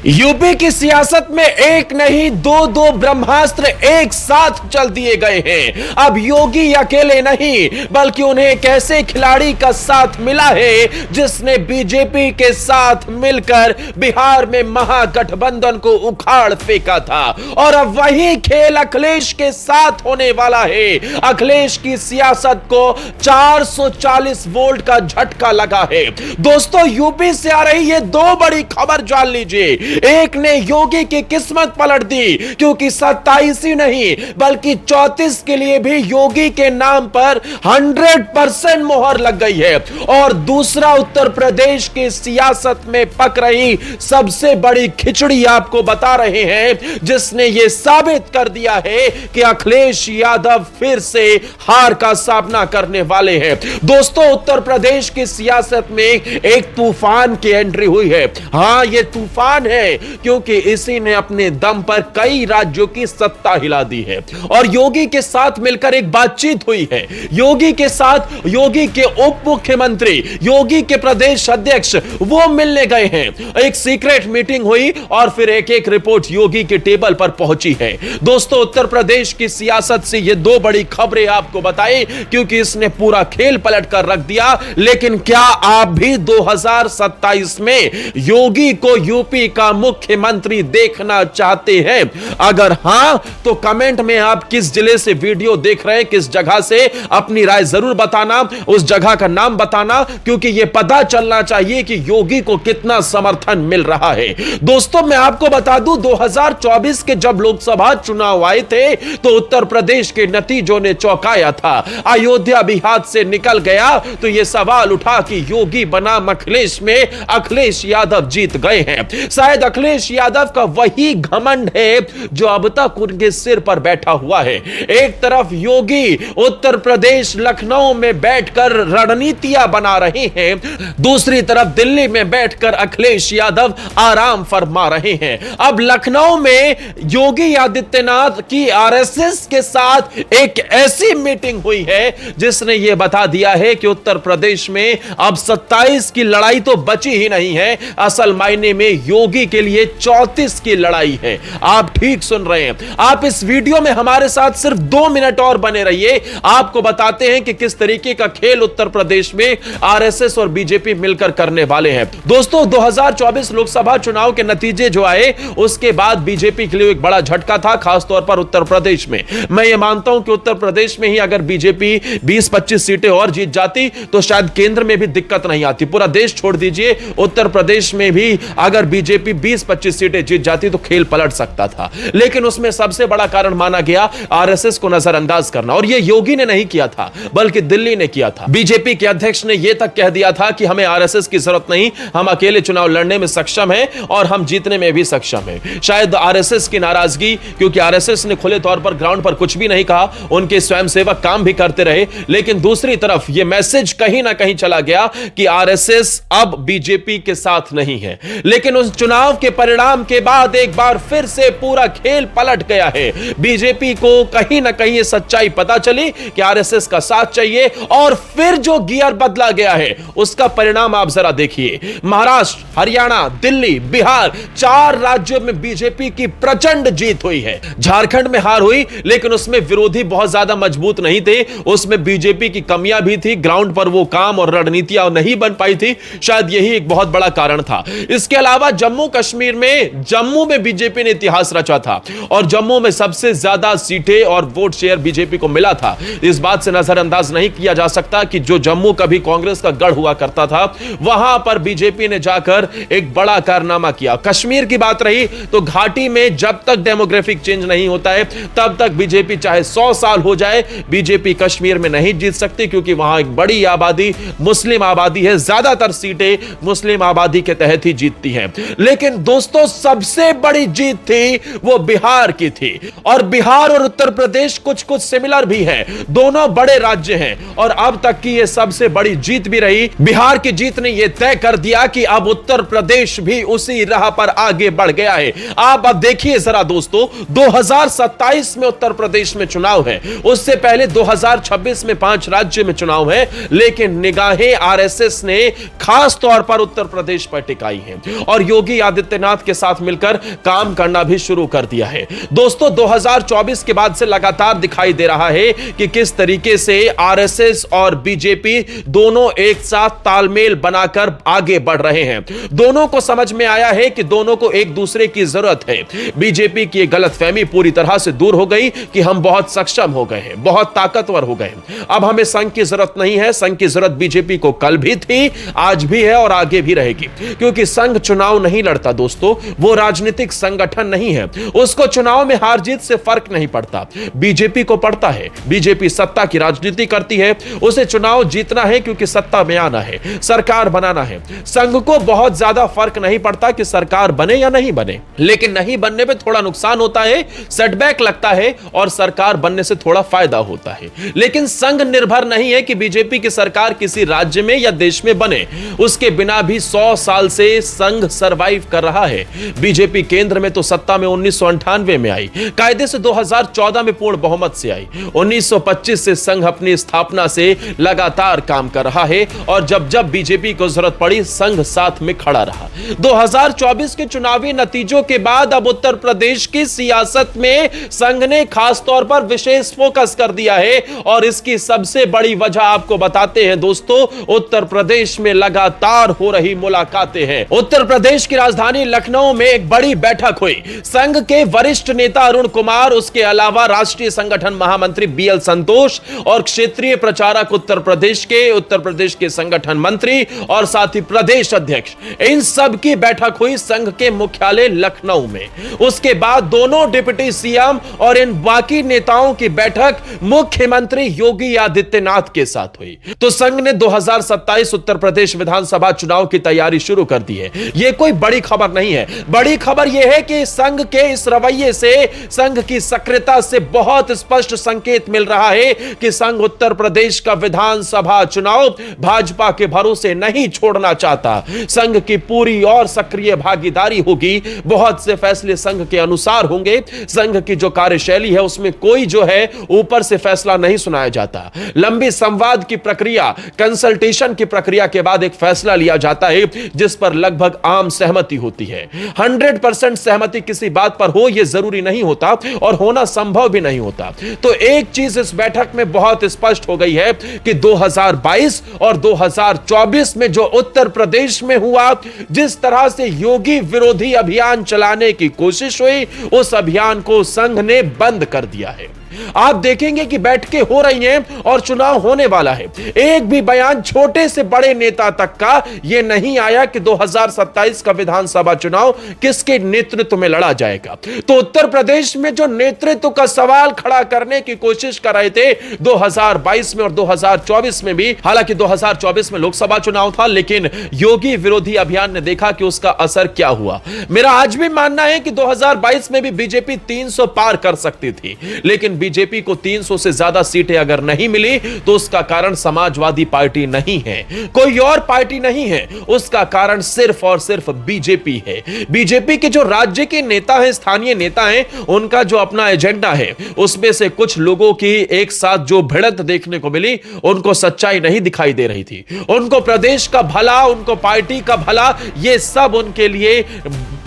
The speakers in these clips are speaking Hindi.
यूपी की सियासत में एक नहीं दो ब्रह्मास्त्र एक साथ चल दिए गए हैं। अब योगी अकेले नहीं बल्कि उन्हें एक ऐसे खिलाड़ी का साथ मिला है जिसने बीजेपी के साथ मिलकर बिहार में महागठबंधन को उखाड़ फेंका था और अब वही खेल अखिलेश के साथ होने वाला है। अखिलेश की सियासत को 440 वोल्ट का झटका लगा है। दोस्तों, यूपी से आ रही ये दो बड़ी खबर जान लीजिए। एक ने योगी की किस्मत पलट दी क्योंकि 27 ही नहीं बल्कि 34 के लिए भी योगी के नाम पर 100% मोहर लग गई है। और दूसरा, उत्तर प्रदेश की सियासत में पक रही सबसे बड़ी खिचड़ी आपको बता रहे हैं जिसने यह साबित कर दिया है कि अखिलेश यादव फिर से हार का सामना करने वाले हैं। दोस्तों, उत्तर प्रदेश की सियासत में एक तूफान की एंट्री हुई है। हां, यह तूफान है क्योंकि इसी ने अपने दम पर कई राज्यों की सत्ता हिला दी है और योगी के साथ मिलकर एक बातचीत हुई है। योगी के साथ योगी के उप मुख्यमंत्री, योगी के प्रदेश अध्यक्ष वो मिलने गए हैं। एक सीक्रेट मीटिंग हुई और फिर एक एक रिपोर्ट योगी के टेबल पर पहुंची है। दोस्तों, उत्तर प्रदेश की सियासत से ये दो बड़ी खबरें आपको बताई क्योंकि इसने पूरा खेल पलट कर रख दिया। लेकिन क्या आप भी 2027 में योगी को यूपी का मुख्यमंत्री देखना चाहते हैं? अगर हां तो कमेंट में आप किस जिले से वीडियो देख रहे हैं, किस जगह से, अपनी राय जरूर बताना, उस जगह का नाम बताना क्योंकि यह पता चलना चाहिए कि योगी को कितना समर्थन मिल रहा है। दोस्तों, मैं आपको बता दूं 2024 के जब लोकसभा चुनाव आए थे तो उत्तर प्रदेश के नतीजों ने चौंकाया था। अयोध्या भी हाथ से निकल गया तो यह सवाल उठा कि योगी बनाम अखिलेश में अखिलेश यादव जीत गए हैं। शायद अखिलेश यादव का वही घमंड है जो अब तक उनके सिर पर बैठा हुआ है। एक तरफ योगी उत्तर प्रदेश लखनऊ में बैठकर रणनीतियां बना रहे हैं, दूसरी तरफ दिल्ली में बैठकर अखिलेश यादव आराम फरमा रहे हैं। अब लखनऊ में योगी आदित्यनाथ की आरएसएस के साथ एक ऐसी मीटिंग हुई है जिसने यह बता दिया है कि उत्तर प्रदेश में अब 27 की लड़ाई तो बची ही नहीं है, असल मायने में योगी के लिए 34 की लड़ाई है। आप ठीक सुन रहे हैं। आप इस वीडियो में हमारे साथ सिर्फ 2 मिनट और बने रहिए। आपको बताते हैं कि किस तरीके का खेल उत्तर प्रदेश में आरएसएस और बीजेपी मिलकर करने वाले हैं। दोस्तों, 2024 लोकसभा चुनाव के नतीजे जो आए उसके बाद बीजेपी के लिए एक बड़ा झटका था, खासतौर पर उत्तर प्रदेश में। मैं ये मानता हूं कि उत्तर प्रदेश में ही अगर बीजेपी 20-25 सीटें और जीत जाती तो शायद केंद्र में भी दिक्कत नहीं आती। पूरा देश छोड़ दीजिए, उत्तर प्रदेश में भी अगर बीजेपी 20-25 सीटें जीत जाती तो खेल पलट सकता था। लेकिन उसमें सबसे बड़ा कारण माना गया आरएसएस को नजरअंदाज करना और यह योगी ने नहीं किया था बल्कि दिल्ली ने किया था। बीजेपी के अध्यक्ष ने यह तक कह दिया था कि हमें आरएसएस की जरूरत नहीं, हम अकेले चुनाव लड़ने में सक्षम हैं और हम जीतने में भी सक्षम हैं। शायद आरएसएस की नाराजगी, क्योंकि आरएसएस ने खुले तौर पर ग्राउंड पर कुछ भी नहीं कहा, उनके स्वयंसेवक काम भी करते रहे, लेकिन दूसरी तरफ यह मैसेज कहीं ना कहीं चला गया कि आरएसएस अब बीजेपी के साथ नहीं है। लेकिन उस चुनाव के परिणाम के बाद एक बार फिर से पूरा खेल पलट गया है। बीजेपी को कहीं ना कहीं ये सच्चाई पता चली कि आरएसएस का साथ चाहिए और फिर जो गियर बदला गया है उसका परिणाम आप जरा देखिए। महाराष्ट्र, हरियाणा, दिल्ली, बिहार, 4 राज्यों में बीजेपी की प्रचंड जीत हुई है। झारखंड में हार हुई लेकिन उसमें विरोधी बहुत ज्यादा मजबूत नहीं थे, उसमें बीजेपी की कमियां भी थी, ग्राउंड पर वो काम और रणनीतियां नहीं बन पाई थी। शायद यही एक बहुत बड़ा कारण था। इसके अलावा जम्मू कश्मीर में, जम्मू में बीजेपी ने इतिहास रचा था और जम्मू में सबसे ज्यादा सीटें और वोट शेयर बीजेपी को मिला था। इस बात से नजरअंदाज नहीं किया जा सकता कि जो जम्मू कभी कांग्रेस का गढ़ हुआ करता था वहां पर बीजेपी ने जाकर एक बड़ा कारनामा किया। कश्मीर की बात रही तो घाटी में जब तक डेमोग्राफिक चेंज नहीं होता है तब तक बीजेपी चाहे 100 साल हो जाए, बीजेपी कश्मीर में नहीं जीत सकती क्योंकि वहां एक बड़ी आबादी मुस्लिम आबादी है, ज्यादातर सीटें मुस्लिम आबादी के तहत ही जीतती हैं। लेकिन दोस्तों, सबसे बड़ी जीत थी वो बिहार की थी और बिहार और उत्तर प्रदेश कुछ कुछ सिमिलर भी है, दोनों बड़े राज्य हैं और अब तक की ये सबसे बड़ी जीत भी रही। बिहार की जीत ने यह तय कर दिया कि अब उत्तर प्रदेश भी उसी राह पर आगे बढ़ गया है। आप अब देखिए जरा दोस्तों, 2027 में उत्तर प्रदेश में चुनाव है, उससे पहले 2026 में 5 राज्य में चुनाव है, लेकिन निगाहें आरएसएस ने खास तौर पर उत्तर प्रदेश पर टिकाई हैं और योगी आदित्यनाथ के साथ मिलकर काम करना भी शुरू कर दिया है। दोस्तों 2024 के बाद से लगातार दिखाई दे रहा है कि किस तरीके से आरएसएस और बीजेपी दोनों एक साथ तालमेल बनाकर आगे बढ़ रहे हैं। दोनों को समझ में आया है कि दोनों को एक दूसरे की जरूरत है। बीजेपी की गलतफहमी पूरी तरह से दूर हो गई कि हम बहुत सक्षम हो गए हैं, बहुत ताकतवर हो गए हैं, अब हमें संघ की जरूरत नहीं है। संघ की जरूरत बीजेपी को कल भी थी, आज भी है और आगे भी रहेगी, क्योंकि संघ चुनाव नहीं लड़ता दोस्तों, वो राजनीतिक संगठन नहीं है, उसको चुनाव में हार जीत से फर्क नहीं पड़ता। बीजेपी को पड़ता है, बीजेपी सत्ता की राजनीति करती है, उसे चुनाव जीतना है क्योंकि सत्ता में आना है, सरकार बनाना है। संघ को बहुत ज्यादा फर्क नहीं पड़ता कि सरकार बने या नहीं बने, लेकिन नहीं बनने पे थोड़ा नुकसान होता है, सेटबैक लगता है, और सरकार बनने से थोड़ा फायदा होता है। लेकिन संघ निर्भर नहीं है कि बीजेपी की सरकार किसी राज्य में या देश में बने, उसके बिना भी 100 साल से संघ सरवाइव कर रहा है। बीजेपी केंद्र में तो सत्ता में 1998 में आई, कायदे से 2014 में पूर्ण बहुमत से आई, 1925 से संघ अपनी स्थापना से लगातार काम कर रहा है, और जब जब बीजेपी को जरूरत पड़ी संघ साथ में खड़ा रहा। 2024 के चुनावी नतीजों के बाद अब उत्तर प्रदेश की सियासत में संघ ने खास तौर पर विशेष फोकस कर दिया है, और इसकी सबसे बड़ी वजह आपको बताते हैं दोस्तों, उत्तर प्रदेश में लगातार हो रही मुलाकातें हैं। उत्तर प्रदेश की राजधानी लखनऊ में एक बड़ी बैठक हुई। संघ के वरिष्ठ नेता अरुण कुमार, उसके अलावा राष्ट्रीय संगठन महामंत्री बीएल संतोष और क्षेत्रीय प्रचारक उत्तर प्रदेश के संगठन मंत्री और साथ ही प्रदेश अध्यक्ष, इन सब की बैठक हुई संघ के मुख्यालय लखनऊ में। उसके बाद दोनों डिप्टी सीएम और इन बाकी नेताओं की बैठक मुख्यमंत्री योगी आदित्यनाथ के साथ हुई। तो संघ ने 2027 उत्तर प्रदेश विधानसभा चुनाव की तैयारी शुरू कर दी है। यह कोई बड़ी खबर नहीं है, बड़ी खबर यह है कि संघ के इस रवैये से, संघ की सक्रियता से बहुत स्पष्ट संकेत मिल रहा है कि संघ उत्तर प्रदेश का विधानसभा चुनाव भाजपा के भरोसे नहीं छोड़ना चाहता। संघ की पूरी और सक्रिय भागीदारी होगी, बहुत से फैसले संघ के अनुसार होंगे। संघ की जो कार्यशैली है उसमें कोई जो है ऊपर से फैसला नहीं सुनाया जाता। लंबी संवाद की प्रक्रिया, कंसल्टेशन की प्रक्रिया के बाद एक फैसला लिया जाता है जिस पर लगभग आम सहमति होती है। 100% सहमति किसी बात पर हो यह जरूरी नहीं होता और होना संभव भी नहीं होता। तो एक चीज इस बैठक में बहुत स्पष्ट हो गई है कि 2022 और 2024 में जो उत्तर प्रदेश में हुआ, जिस तरह से योगी विरोधी अभियान चलाने की कोशिश हुई, उस अभियान को संघ ने बंद कर दिया है। आप देखेंगे कि बैठकें हो रही हैं और चुनाव होने वाला है, एक भी बयान छोटे से बड़े नेता तक का यह नहीं आया कि 2027 का विधानसभा चुनाव किसके नेतृत्व में लड़ा जाएगा। तो उत्तर प्रदेश में जो नेतृत्व का सवाल खड़ा करने की कोशिश कर रहे थे 2022 में और 2024 में भी, हालांकि 2024 में लोकसभा चुनाव था, लेकिन योगी विरोधी अभियान ने देखा कि उसका असर क्या हुआ। मेरा आज भी मानना है कि 2022 में भी बीजेपी 300 पार कर सकती थी, लेकिन बीजेपी को 300 से ज्यादा सीटें अगर नहीं मिली तो उसका कारण समाजवादी पार्टी नहीं है, कोई और पार्टी नहीं है, उसका कारण सिर्फ और सिर्फ बीजेपी है। बीजेपी के जो राज्य के नेता हैं, स्थानीय नेता हैं, उनका जो अपना एजेंडा है, उसमें से कुछ लोगों की एक साथ जो भिड़ंत देखने को मिली, उनको सच्चाई नहीं दिखाई दे रही थी। उनको प्रदेश का भला, उनको पार्टी का भला, यह सब उनके लिए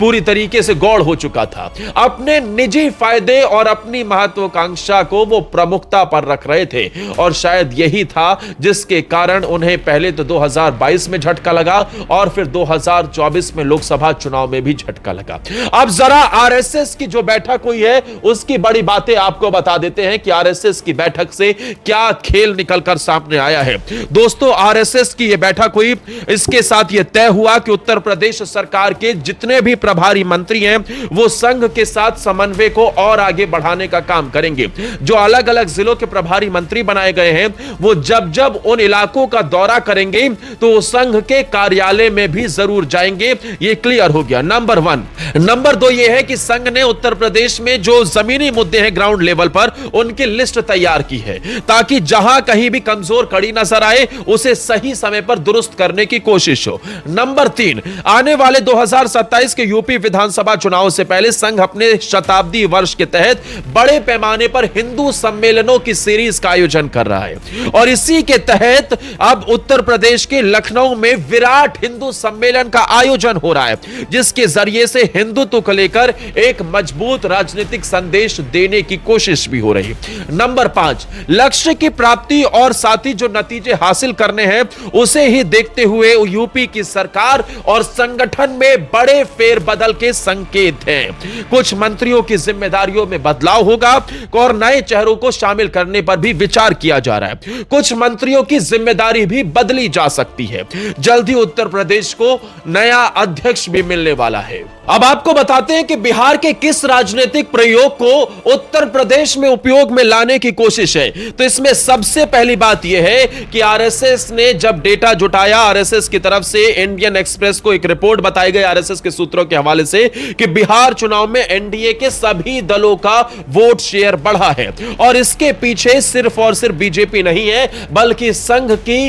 पूरी तरीके से गौड़ हो चुका था। अपने निजी फायदे और अपनी महत्वाकांक्षा को वो प्रमुखता पर रख रहे थे, और शायद यही था जिसके कारण उन्हें पहले तो 2022 में झटका लगा और फिर 2024 में लोकसभा चुनाव में भी झटका लगा। अब जरा आरएसएस की जो बैठक हुई है उसकी बड़ी बातें आपको बता देते हैं कि आरएसएस की बैठक से क्या खेल निकलकर सामने आया है। दोस्तों, आरएसएस की यह बैठक हुई, इसके साथ यह तय हुआ कि उत्तर प्रदेश सरकार के जितने भी प्रभारी मंत्री हैं वो संघ के साथ समन्वय को और आगे बढ़ाने का काम करेंगे। जो अलग अलग जिलों के प्रभारी मंत्री बनाए गए हैं वो जब जब उन इलाकों का दौरा करेंगे तो वो संघ के कार्यालय में भी जरूर जाएंगे। ये क्लियर हो गया, नंबर 1। नंबर 2 ये है कि संघ ने उत्तर प्रदेश में जो जमीनी मुद्दे हैं ग्राउंड लेवल पर, उनकी लिस्ट तैयार की है ताकि जहां कहीं भी कमजोर कड़ी नजर आए उसे सही समय पर दुरुस्त करने की कोशिश हो। नंबर 3, आने वाले 2027 के यूपी विधानसभा चुनाव से पहले संघ अपने शताब्दी वर्ष के तहत बड़े पैमाने पर हिंदू सम्मेलनों की सीरीज का आयोजन कर रहा है और इसी के तहत अब उत्तर प्रदेश के लखनऊ में विराट हिंदू सम्मेलन का आयोजन हो रहा है, जिसके जरिए से हिंदुत्व को लेकर एक मजबूत राजनीतिक संदेश देने की कोशिश भी हो रही है। नंबर 5, लक्ष्य की प्राप्ति और साथ ही जो नतीजे हासिल करने हैं उसे ही देखते हुए यूपी की सरकार और संगठन में बड़े फेरबदल के संकेत हैं। कुछ मंत्रियों की जिम्मेदारियों में बदलाव होगा और नए चेहरों को शामिल करने पर भी विचार किया जा रहा है। कुछ मंत्रियों की जिम्मेदारी भी बदली जा सकती है। जल्द ही उत्तर प्रदेश को नया अध्यक्ष भी मिलने वाला है। अब आपको बताते हैं कि बिहार के किस राजनीतिक प्रयोग को उत्तर प्रदेश में उपयोग में लाने की कोशिश है। तो इसमें सबसे पहली बात यह है कि आरएसएस ने जब डेटा जुटाया, आरएसएस की तरफ से इंडियन एक्सप्रेस को एक रिपोर्ट बताई गई आरएसएस के सूत्रों के हवाले से कि बिहार चुनाव में एनडीए के सभी दलों का वोट शेयर बढ़ा है और इसके पीछे सिर्फ और सिर्फ बीजेपी नहीं है बल्कि संघ की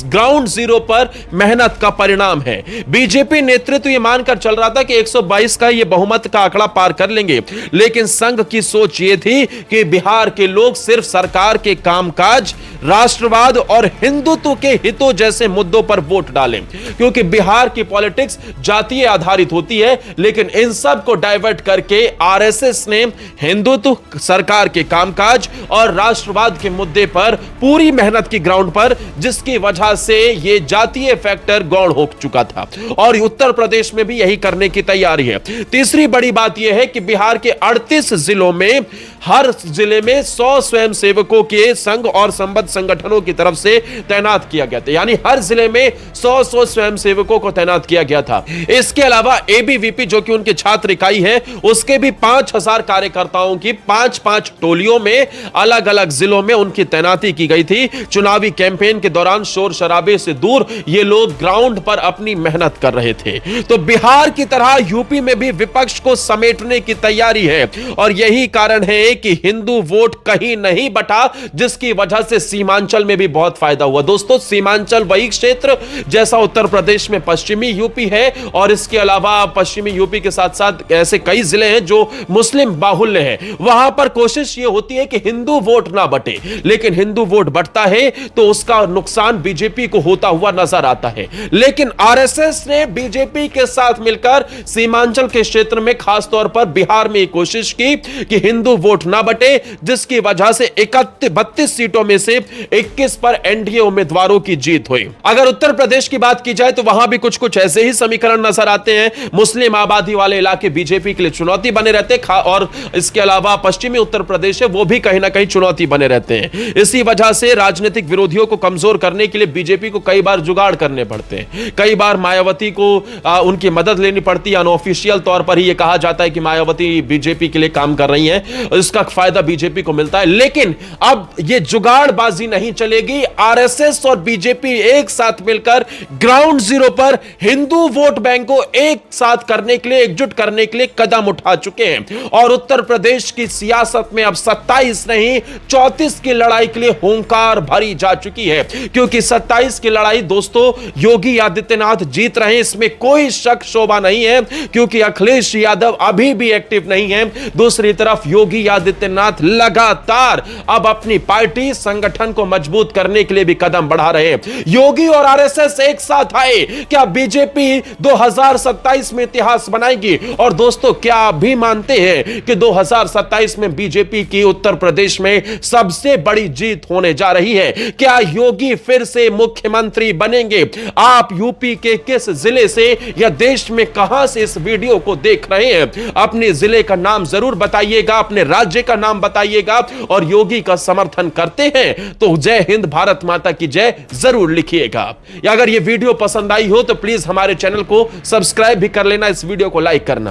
ग्राउंड जीरो पर मेहनत का परिणाम है। बीजेपी नेतृत्व यह मानकर चल रहा था कि 122 का यह बहुमत का आंकड़ा पार कर लेंगे, लेकिन संघ की सोच यह थी कि बिहार के लोग सिर्फ सरकार के कामकाज, राष्ट्रवाद और हिंदुत्व के हितों जैसे मुद्दों पर वोट डालें, क्योंकि बिहार की पॉलिटिक्स जातीय आधारित होती है। लेकिन इन सब को डाइवर्ट करके आरएसएस ने हिंदुत्व, सरकार के कामकाज और राष्ट्रवाद के मुद्दे पर पूरी मेहनत की ग्राउंड पर, जिसकी वजह से यह जातीय फैक्टर गौण हो चुका था और उत्तर प्रदेश में भी यही करने की तैयारी है। तीसरी बड़ी बात यह है कि बिहार के 38 जिलों में हर जिले में 100 स्वयंसेवकों के संघ और संबद्ध संगठनों की तरफ से तैनात किया गया था, यानी हर जिले में 100 स्वयंसेवकों को तैनात किया गया था। इसके अलावा एबीवीपी जो कि उनकी छात्र इकाई है, उसके भी 5000 कार्यकर्ताओं की 5-5 टोलियों में अलग अलग जिलों में उनकी तैनाती की गई थी। चुनावी कैंपेन के दौरान शोर शराबे से दूर ये लोग ग्राउंड पर अपनी मेहनत कर रहे थे। तो बिहार की तरह यूपी में भी विपक्ष को समेटने की तैयारी है और यही कारण है कि हिंदू वोट कहीं नहीं बटा, जिसकी वजह से सीमांचल में भी बहुत फायदा हुआ। दोस्तों, सीमांचल वही क्षेत्र जैसा उत्तर प्रदेश में पश्चिमी यूपी है और इसके अलावा पश्चिमी यूपी के साथ साथ ऐसे कई जिले हैं जो मुस्लिम बाहुल्य हैं। वहां पर कोशिश यह होती है कि हिंदू वोट ना बटे, लेकिन हिंदू वोट बढ़ता है तो उसका नुकसान बीजेपी को होता हुआ नजर आता है। लेकिन आरएसएस ने बीजेपी के साथ मिलकर सीमांचल के क्षेत्र में, खासतौर पर बिहार में कोशिश की कि हिंदू वोट ना बटे, जिसकी वजह से 32 सीटों में से 21 पर एनडीए उम्मीदवारों की जीत हुई। अगर उत्तर प्रदेश की बात की जाए तो वहां भी कुछ कुछ ऐसे ही समीकरण नजर आते हैं। मुस्लिम आबादी वाले इलाके बीजेपी के लिए चुनौती बने रहते हैं और इसके अलावा पश्चिमी उत्तर प्रदेश है, वो भी कहीं ना कहीं चुनौती बने रहते हैं। इसी वजह से राजनीतिक विरोधियों को कमजोर करने के लिए बीजेपी को कई बार जुगाड़ करने पड़ते हैं। कई बार मायावती को उनकी मदद लेनी पड़ती है। अनऑफिशियल तौर पर ही यह कहा जाता है कि मायावती बीजेपी के लिए काम कर रही है, इसका फायदा बीजेपी को मिलता है। लेकिन अब यह जुगाड़बाजी नहीं चलेगी। आरएसएस और बीजेपी एक साथ मिलकर ग्राउंड जीरो पर हिंदू वोट बैंक को एक साथ करने के लिए, एकजुट करने के लिए कदम उठा चुके हैं और उत्तर प्रदेश की सियासत में अब 27 नहीं 34 की लड़ाई के लिए हुंकार भरी जा चुकी है, क्योंकि 27 की लड़ाई दोस्तों योगी आदित्यनाथ जीत रहे हैं, इसमें कोई शक शोभा नहीं है, क्योंकि अखिलेश यादव अभी भी एक्टिव नहीं है। दूसरी तरफ योगी आदित्यनाथ लगातार अब अपनी पार्टी संगठन को मजबूत करने के लिए भी कदम बढ़ा रहे हैं। योगी और आरएसएस एक साथ आए, क्या बीजेपी 2027 में इतिहास बनाएगी? और दोस्तों, क्या आप भी मानते हैं कि 2027 में बीजेपी की उत्तर प्रदेश में सबसे बड़ी जीत होने जा रही है? क्या योगी फिर से मुख्यमंत्री बनेंगे? आप यूपी के किस जिले से या देश में कहां से इस वीडियो को देख रहे हैं? अपने जिले का नाम जरूर बताइएगा, अपने राज्य का नाम बताइएगा और योगी का समर्थन करते हैं तो जय हिंद, भारत माता की जय जरूर लिखिएगा। या अगर यह वीडियो पसंद आई हो तो प्लीज हमारे चैनल को सब्सक्राइब भी कर लेना, इस वीडियो को लाइक करना।